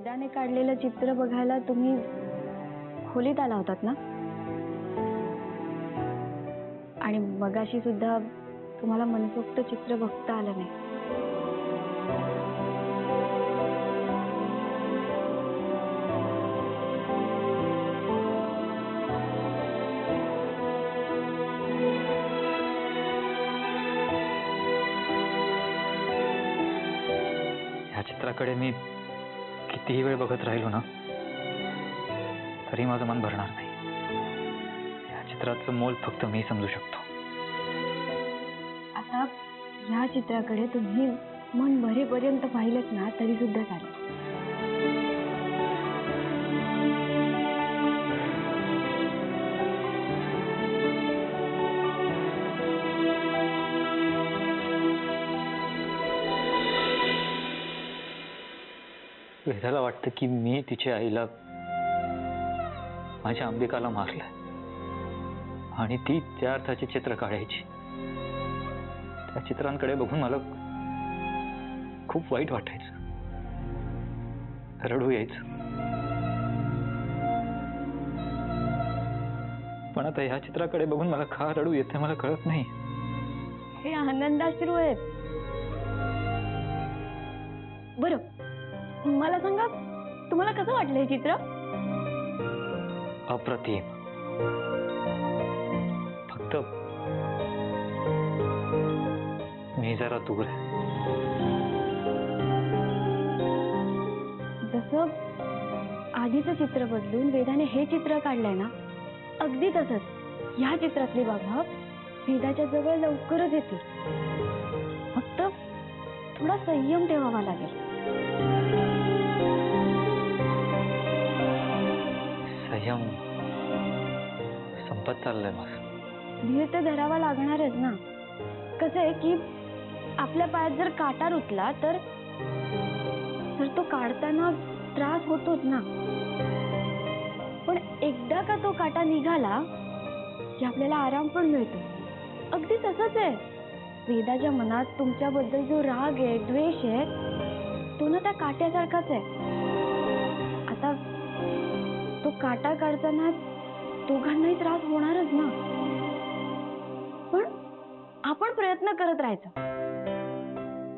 वेदाने काढलेलं चित्र बघायला तुम्ही खोलीत आला होतात ना? आणि मगाशी सुद्धा तुम्हाला मनसोक्त चित्र बघता आलं नाही. ह्या चित्राकडे मी कितीही वेळ बघत राहिलो ना तरी माझं मन भरणार नाही. या चित्राचं मोल फक्त मी समजू शकतो. आता ह्या चित्राकडे तुम्ही मन भरेपर्यंत पाहिलेत ना तरी सुद्धा चालेल. वेदाला वाटतं की मी तिच्या आईला, माझ्या अंबिकाला मारलंय आणि ती त्या अर्थाची चित्र काढायची. त्या चित्रांकडे बघून मला खूप वाईट वाटायचं, रडू यायचं. पण आता ह्या चित्राकडे बघून मला का रडू येते मला कळत नाही. हे आनंदाश्रू आहेत. बरं, मला सांगा, तुम्हाला कसं वाटलं हे चित्र? अप्रतिम. फक्त मी जरा दूर आहे. जसं आधीचं चित्र बदलून वेदाने हे चित्र काढलंय ना, अगदी तसंच ह्या चित्रातली बाबा वेदाच्या जवळ लवकरच येतील. फक्त थोडा संयम ठेवावा लागेल. संयम संपत चाललंय माझं. धीर तर धरावा लागणारच ना. कसं आहे की आपल्या पायात जर काटा रुतला तर तो काढताना त्रास होतोच ना. पण एकदा का तो काटा निघाला की आपल्याला आराम पण मिळतो. अगदी तसंच आहे. वेदाच्या मनात तुमच्याबद्दल जो राग आहे, द्वेष आहे, तो ना त्या काट्यासारखाच आहे. आता तो काटा काढताना दोघांनाही त्रास होणारच ना. पण आपण प्रयत्न करत राहायचा.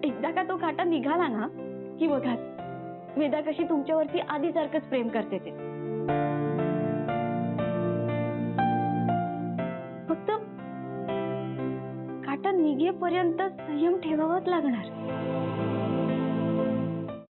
एकदा का तो काटा निघाला ना की बघा वेदा कशी तुमच्यावरती आधीसारखंच प्रेम करते. ते फक्त काटा निघेपर्यंत संयम ठेवावाच लागणार.